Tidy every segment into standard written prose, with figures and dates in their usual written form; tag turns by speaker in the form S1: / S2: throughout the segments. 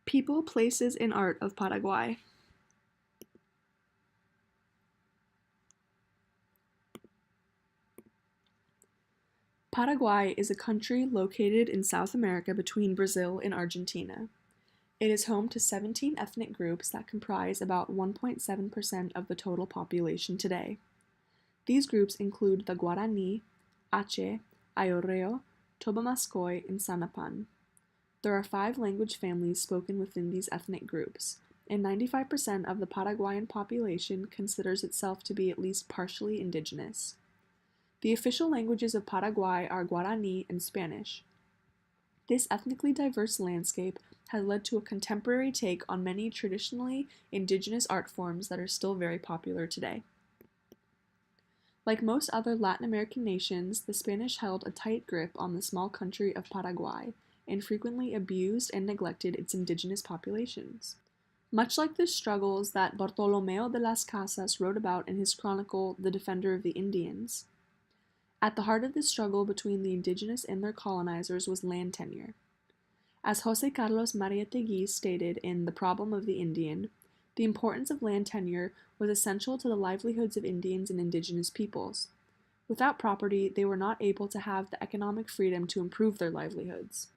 S1: People, places, and art of Paraguay. Paraguay is a country located in South America between Brazil and Argentina. It is home to 17 ethnic groups that comprise about 1.7% of the total population today. These groups include the Guarani, Ache, Ayorreo, Tobamascoy, and Sanapan. There are 5 language families spoken within these ethnic groups, and 95% of the Paraguayan population considers itself to be at least partially indigenous. The official languages of Paraguay are Guarani and Spanish. This ethnically diverse landscape has led to a contemporary take on many traditionally indigenous art forms that are still very popular today. Like most other Latin American nations, the Spanish held a tight grip on the small country of Paraguay and frequently abused and neglected its indigenous populations. Much like the struggles that Bartolomeo de las Casas wrote about in his chronicle, The Defender of the Indians. At the heart of the struggle between the indigenous and their colonizers was land tenure. As José Carlos Mariátegui stated in The Problem of the Indian, the importance of land tenure was essential to the livelihoods of Indians and indigenous peoples. Without property, they were not able to have the economic freedom to improve their livelihoods.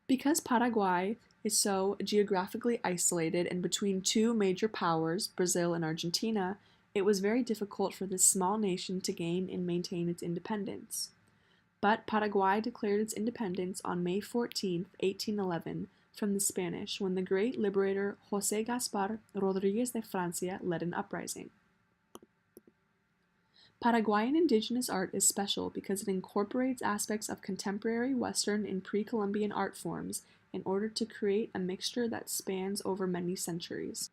S1: Because Paraguay is so geographically isolated and between 2 major powers, Brazil and Argentina, it was very difficult for this small nation to gain and maintain its independence. But Paraguay declared its independence on May 14, 1811, from the Spanish when the great liberator José Gaspar Rodríguez de Francia led an uprising. Paraguayan indigenous art is special because it incorporates aspects of contemporary Western and pre-Columbian art forms in order to create a mixture that spans over many centuries.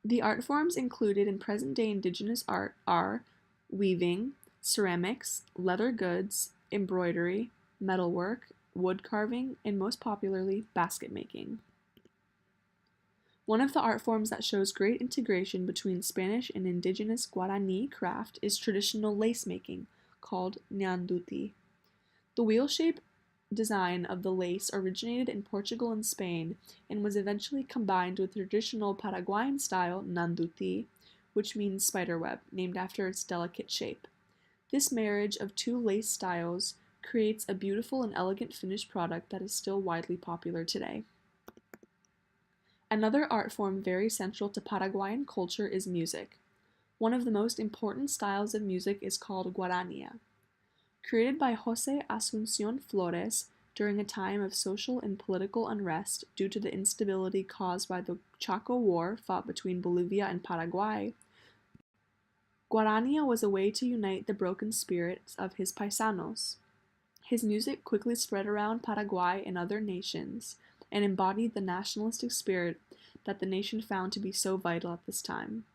S1: The art forms included in present-day indigenous art are weaving, ceramics, leather goods, embroidery, metalwork, wood carving, and most popularly, basket making. One of the art forms that shows great integration between Spanish and indigenous Guarani craft is traditional lace making, called ñanduti. The wheel-shaped design of the lace originated in Portugal and Spain and was eventually combined with traditional Paraguayan style nanduti, which means spiderweb, named after its delicate shape. This marriage of 2 lace styles creates a beautiful and elegant finished product that is still widely popular today. Another art form very central to Paraguayan culture is music. One of the most important styles of music is called guarania. Created by José Asunción Flores during a time of social and political unrest due to the instability caused by the Chaco War fought between Bolivia and Paraguay, guarania was a way to unite the broken spirits of his paisanos. His music quickly spread around Paraguay and other nations, and embodied the nationalistic spirit that the nation found to be so vital at this time.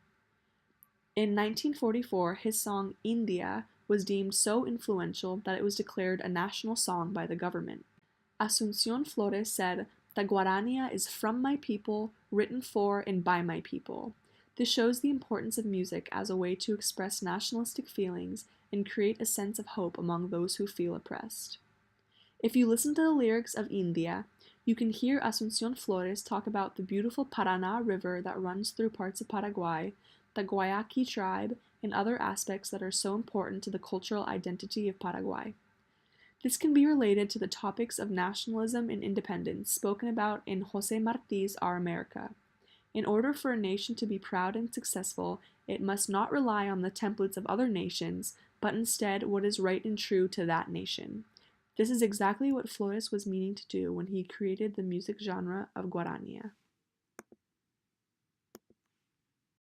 S1: In 1944, his song India was deemed so influential that it was declared a national song by the government. Asunción Flores said that Guarania is from my people, written for and by my people. This shows the importance of music as a way to express nationalistic feelings and create a sense of hope among those who feel oppressed. If you listen to the lyrics of India, you can hear Asunción Flores talk about the beautiful Paraná River that runs through parts of Paraguay, the Guayaqui tribe, and other aspects that are so important to the cultural identity of Paraguay. This can be related to the topics of nationalism and independence spoken about in José Martí's Our America. In order for a nation to be proud and successful, it must not rely on the templates of other nations, but instead what is right and true to that nation. This is exactly what Flores was meaning to do when he created the music genre of Guarania.